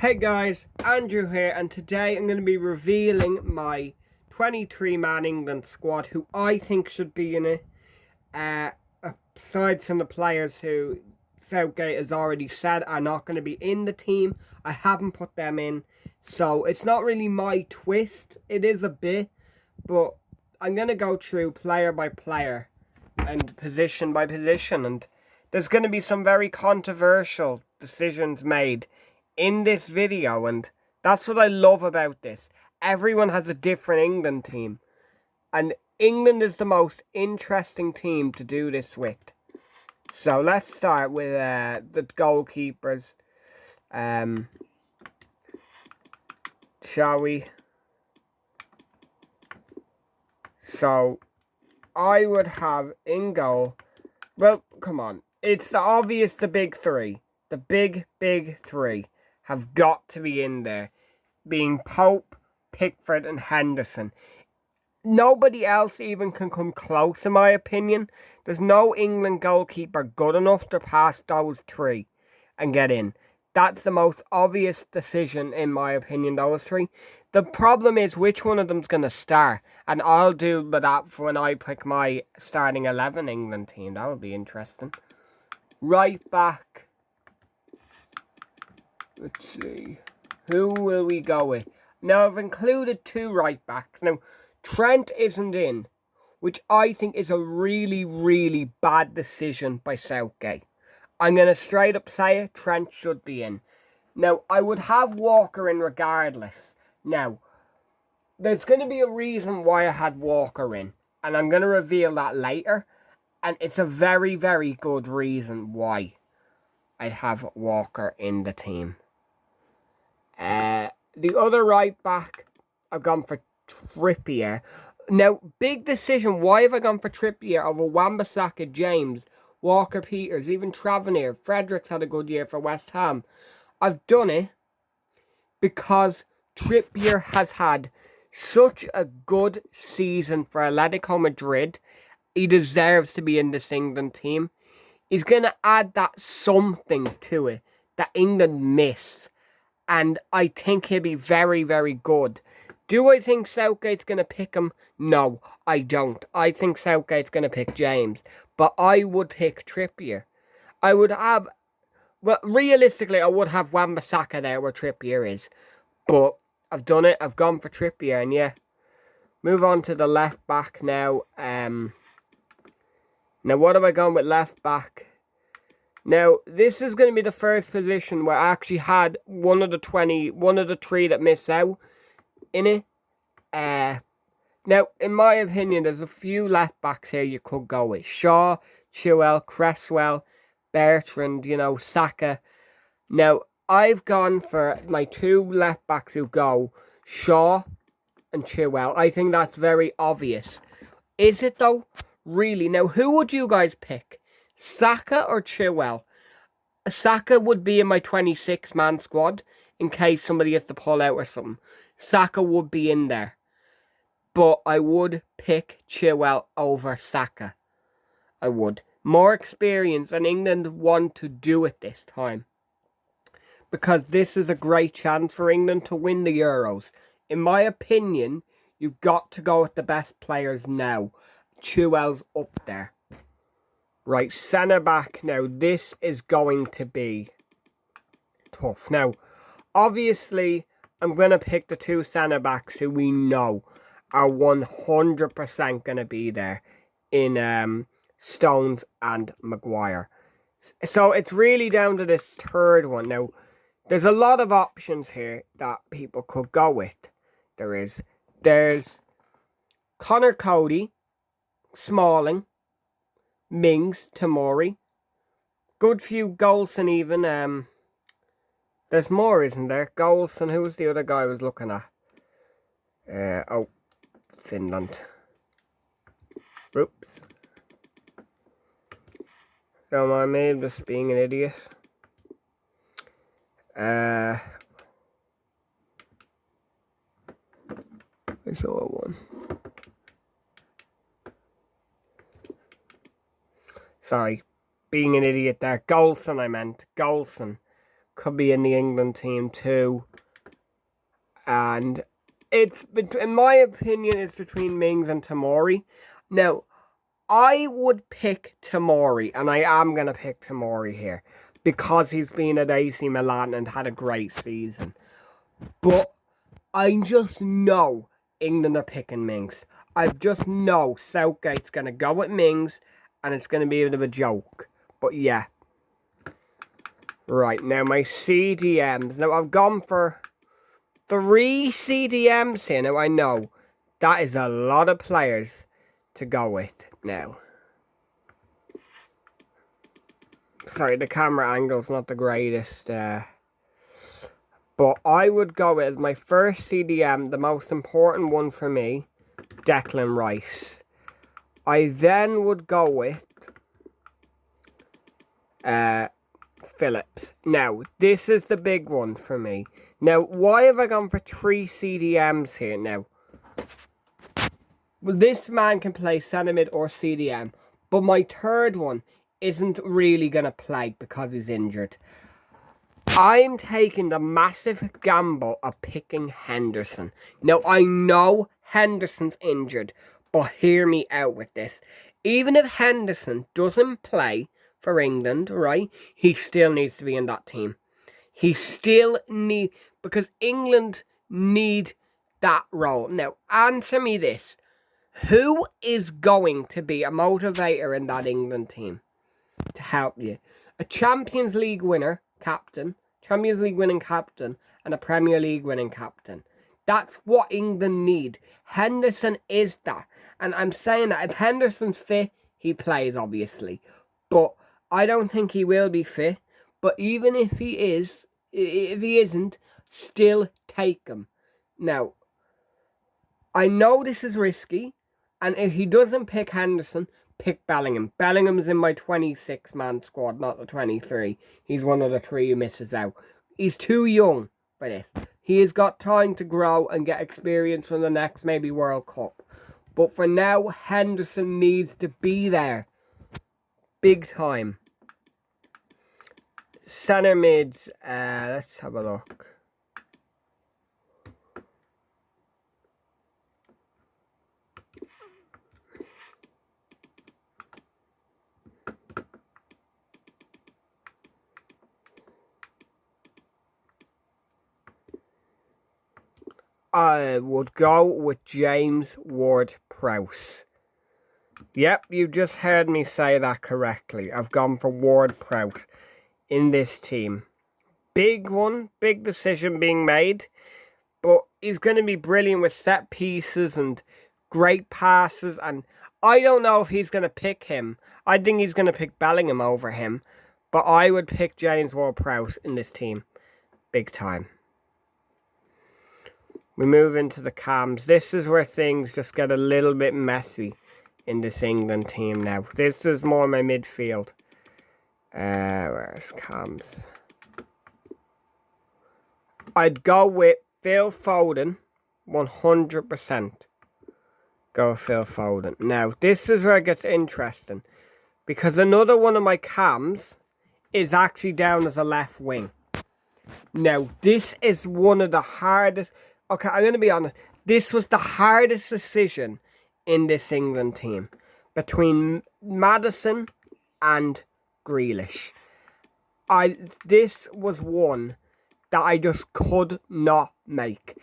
Hey guys, Andrew here, and today I'm going to be revealing my 23-man England squad who I think should be in it, aside from the players who Southgate has already said are not going to be in the team. I haven't put them in, so it's not really my twist. It is a bit, but I'm going to go through player by player and position by position, and there's going to be some very controversial decisions made in this video, and that's what I love about this. Everyone has a different England team, and England is the most interesting team to do this with. So let's start with the goalkeepers. Shall we? So I would have in goal, well, come on, it's the big three. The big three have got to be in there, being Pope, Pickford and Henderson. Nobody else even can come close, in my opinion. There's no England goalkeeper good enough to pass those three and get in. That's the most obvious decision, in my opinion, those three. The problem is which one of them's going to start. And I'll do that for when I pick my starting 11 England team. That would be interesting. Right back. Let's see. Who will we go with? Now, I've included two right backs. Now, Trent isn't in, which I think is a really bad decision by Southgate. I'm going to straight up say it, Trent should be in. Now, I would have Walker in regardless. Now, there's going to be a reason why I had Walker in, and I'm going to reveal that later. And it's a very good reason why I'd have Walker in the team. The other right back, I've gone for Trippier. Now, big decision. Why have I gone for Trippier over Wan-Bissaka, James, Walker, Peters, even Tavernier? Fredericks had a good year for West Ham. I've done it because Trippier has had such a good season for Atletico Madrid. He deserves to be in this England team. He's going to add that something to it that England miss. And I think he'll be very good. Do I think Southgate's going to pick him? No, I don't. I think Southgate's going to pick James. But I would pick Trippier. I would have... Well, realistically, I would have Wan-Bissaka there where Trippier is. But I've done it. I've gone for Trippier. And yeah, move on to the left back now. Now, what have I gone with left back? Now, this is going to be the first position where I actually had one of the three that missed out in it. Now, in my opinion, there's a few left backs here you could go with. Shaw, Chilwell, Cresswell, Bertrand, Saka. Now, I've gone for my two left backs who go Shaw and Chilwell. I think that's very obvious. Is it though? Really? Now, who would you guys pick? Saka or Chilwell? Saka would be in my 26-man squad in case somebody has to pull out or something. Saka would be in there. But I would pick Chilwell over Saka. I would. More experience, and England want to do it this time. Because this is a great chance for England to win the Euros. In my opinion, you've got to go with the best players now. Chilwell's up there. Right, centre-back. Now, this is going to be tough. Now, obviously, I'm going to pick the two centre-backs who we know are 100% going to be there in Stones and Maguire. So, it's really down to this third one. Now, there's a lot of options here that people could go with. There's Connor Cody, Smalling, Mings, Tamori. Good few Goalson even. There's more, isn't there? Goalson, who was the other guy I was looking at? Finland. Oops. Don't mind me, I'm just being an idiot. I saw one. Sorry, being an idiot there. Goalson, I meant. Goalson. could be in the England team too. And it's, in my opinion, it's between Mings and Tomori. Now, I would pick Tomori, and I am going to pick Tomori here, because he's been at AC Milan and had a great season. But I just know England are picking Mings. I just know Southgate's going to go with Mings, and it's going to be a bit of a joke. But yeah. Right, now my CDMs. Now, I've gone for 3 CDMs here. Now, I know that is a lot of players to go with now. Sorry, the camera angle's not the greatest. But I would go as my first CDM, the most important one for me, Declan Rice. I then would go with Phillips. Now, this is the big one for me. Now, why have I gone for 3 CDMs here now? Well, this man can play centre mid or CDM, but my third one isn't really going to play because he's injured. I'm taking the massive gamble of picking Henderson. Now, I know Henderson's injured, but hear me out with this. Even if Henderson doesn't play for England, right, he still needs to be in that team. He still needs, because England need that role. Now, answer me this. Who is going to be a motivator in that England team to help you? A Champions League winner, captain, Champions League winning captain, and a Premier League winning captain. That's what England need. Henderson is that. And I'm saying that if Henderson's fit, he plays, obviously. But I don't think he will be fit. But even if he is, if he isn't, still take him. Now, I know this is risky. And if he doesn't pick Henderson, pick Bellingham. Bellingham's in my 26-man squad, not the 23. He's one of the 3 who misses out. He's too young for this. He has got time to grow and get experience from the next maybe World Cup. But for now, Henderson needs to be there. Big time. Centre mids, let's have a look. I would go with James Ward-Prowse. Yep, you just heard me say that correctly. I've gone for Ward-Prowse in this team. Big one, big decision being made. But he's going to be brilliant with set pieces and great passes. And I don't know if he's going to pick him. I think he's going to pick Bellingham over him. But I would pick James Ward-Prowse in this team. Big time. We move into the cams. This is where things just get a little bit messy in this England team now. This is more my midfield. Where's cams? I'd go with Phil Foden, 100%. Go with Phil Foden. Now, this is where it gets interesting. Because another one of my cams is actually down as a left wing. Now, this is one of the hardest... Okay, I'm going to be honest. This was the hardest decision in this England team. Between Maddison and Grealish. This was one that I just could not make.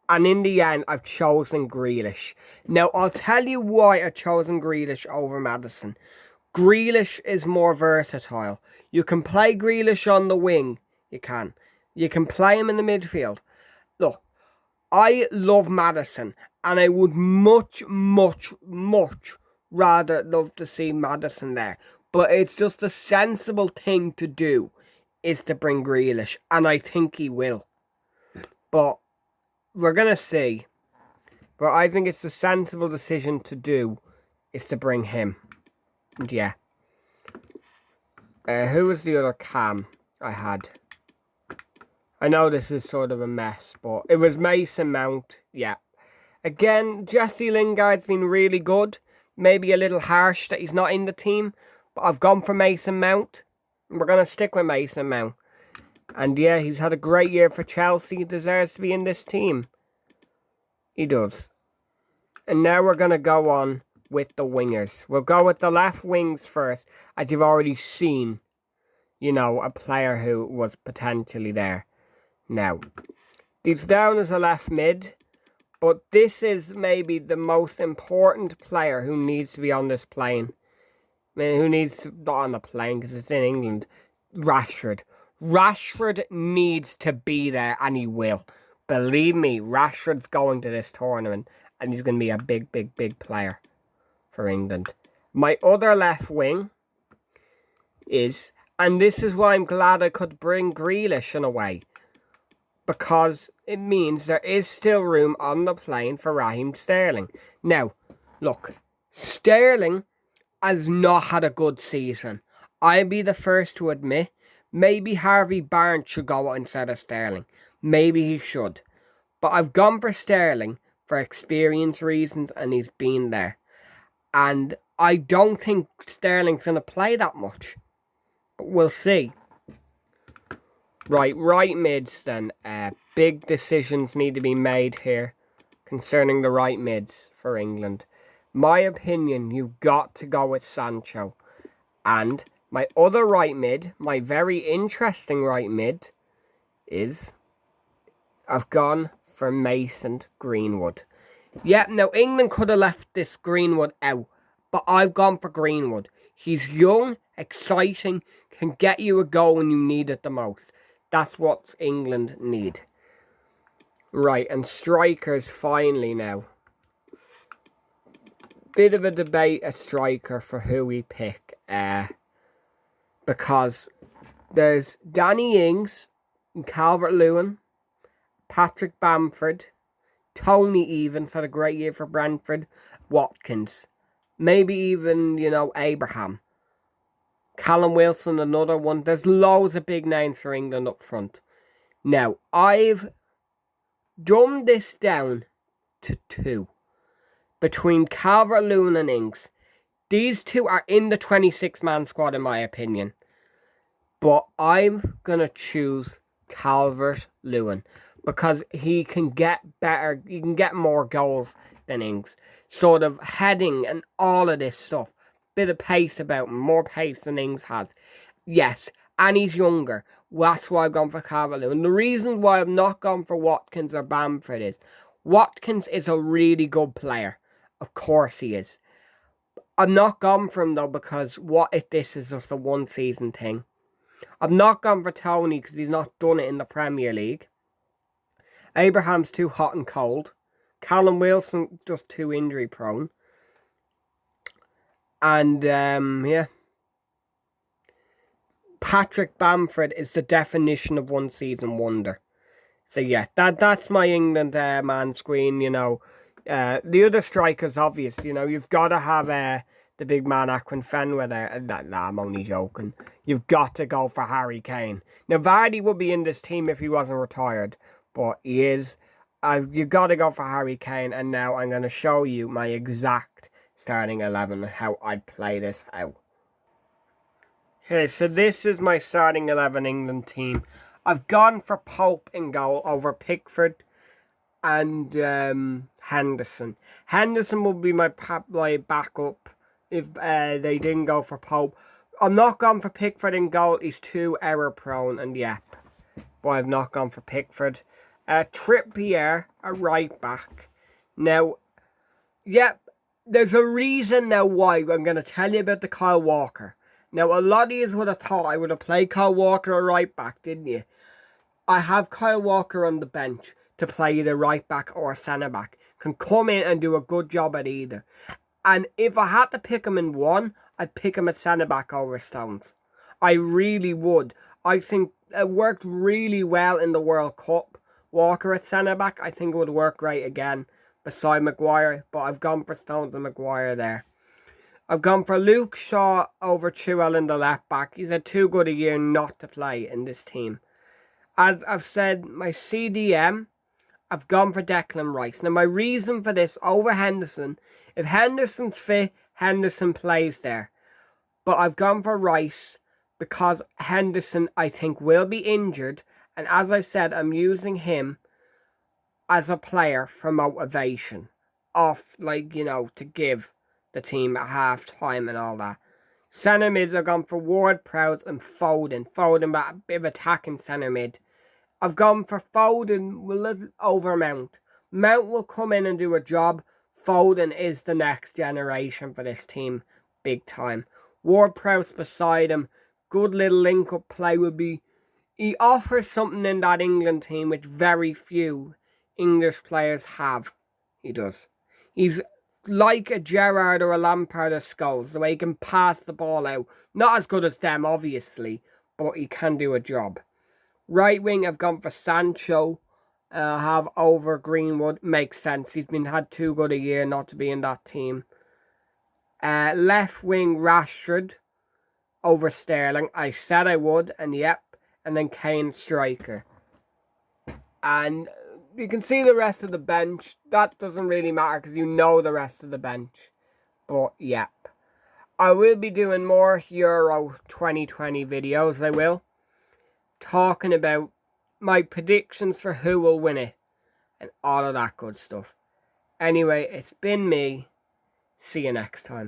And in the end, I've chosen Grealish. Now, I'll tell you why I've chosen Grealish over Maddison. Grealish is more versatile. You can play Grealish on the wing. You can. You can play him in the midfield. Look, I love Maddison. And I would much, much, much rather love to see Maddison there. But it's just a sensible thing to do is to bring Grealish. And I think he will. But we're going to see. But I think it's a sensible decision to do is to bring him. And yeah. Who was the other cam I had? I know this is sort of a mess, but it was Mason Mount. Yeah. Again, Jesse Lingard's been really good. Maybe a little harsh that he's not in the team. But I've gone for Mason Mount. And we're going to stick with Mason Mount. And yeah, he's had a great year for Chelsea. He deserves to be in this team. He does. And now we're going to go on with the wingers. We'll go with the left wings first, as you've already seen, you know, a player who was potentially there. Now, he's down as a left mid, but this is maybe the most important player who needs to be on this plane. I mean, who needs to, not on the plane because it's in England, Rashford. Rashford needs to be there, and he will. Believe me, Rashford's going to this tournament, and he's going to be a big, big, big player for England. My other left wing is, and this is why I'm glad I could bring Grealish in a way, because it means there is still room on the plane for Raheem Sterling. Now, look, Sterling has not had a good season. I'll be the first to admit, maybe Harvey Barnes should go out instead of Sterling. Maybe he should. But I've gone for Sterling for experience reasons, and he's been there. And I don't think Sterling's going to play that much. But we'll see. Right mids then. Big decisions need to be made here concerning the right mids for England. My opinion, you've got to go with Sancho. And my other right mid, my very interesting right mid, is I've gone for Mason Greenwood. Yeah, now England could have left this Greenwood out, but I've gone for Greenwood. He's young, exciting, can get you a goal when you need it the most. That's what England need. Right, and strikers finally now. Bit of a debate, a striker for who we pick. Because there's Danny Ings, Calvert-Lewin, Patrick Bamford, Tony Evans had a great year for Brentford, Watkins, maybe even, you know, Abraham, Callum Wilson, another one. There's loads of big names for England up front. Now, I've dumbed this down to two. Between Calvert-Lewin and Ings. These two are in the 26-man squad in my opinion. But I'm going to choose Calvert-Lewin. Because he can get better, he can get more goals than Ings. Sort of heading and all of this stuff. Bit of pace about him, more pace than Ings has. Yes, and he's younger. That's why I've gone for Calvert-Lewin. The reason why I've not gone for Watkins or Bamford is Watkins is a really good player. Of course he is. I'm not gone for him though because what if this is just a one season thing? I've not gone for Tony because he's not done it in the Premier League. Abraham's too hot and cold. Callum Wilson just too injury prone. And yeah. Patrick Bamford is the definition of one season wonder. So yeah, that's my England man screen, you know. The other striker's obvious, you know. You've got to have the big man Akinfenwa there. Nah, I'm only joking. You've got to go for Harry Kane. Now, Vardy would be in this team if he wasn't retired, but he is. You've got to go for Harry Kane, and now I'm going to show you my exact starting 11 and how I'd play this out. Okay, so this is my starting 11 England team. I've gone for Pope in goal over Pickford and Henderson. Henderson will be my backup if they didn't go for Pope. I'm not gone for Pickford in goal. He's too error prone, and yeah, but I've not gone for Pickford. Trippier, a right back. Now, yeah, there's a reason now why. I'm going to tell you about the Kyle Walker. Now, a lot of you would have thought I would have played Kyle Walker a right back, didn't you? I have Kyle Walker on the bench to play either right back or centre back. Can come in and do a good job at either. And if I had to pick him in one, I'd pick him at centre back over Stones. I really would. I think it worked really well in the World Cup. Walker at centre back, I think it would work great again beside Maguire. But I've gone for Stones and Maguire there. I've gone for Luke Shaw over Chilwell in the left back. He's had too good a year not to play in this team. As I've said, my CDM, I've gone for Declan Rice. Now, my reason for this over Henderson, if Henderson's fit, Henderson plays there. But I've gone for Rice because Henderson, I think, will be injured. And as I said, I'm using him as a player for motivation. To give the team at half time and all that. Centre mids have gone for Ward, Prowse and Foden. Foden, but a bit of attacking centre mid. I've gone for Foden over Mount. Mount will come in and do a job. Foden is the next generation for this team. Big time. Ward-Prowse beside him. Good little link-up play would be... He offers something in that England team which very few English players have. He does. He's like a Gerrard or a Lampard or Scholes. The way he can pass the ball out. Not as good as them, obviously. But he can do a job. Right wing, I've gone for Sancho. Have over Greenwood. Makes sense. He's had too good a year not to be in that team. Left wing, Rashford over Sterling. I said I would, and yep. And then Kane striker. And you can see the rest of the bench. That doesn't really matter because you know the rest of the bench. But yep. I will be doing more Euro 2020 videos. I will. Talking about my predictions for who will win it. And all of that good stuff. Anyway, it's been me. See you next time.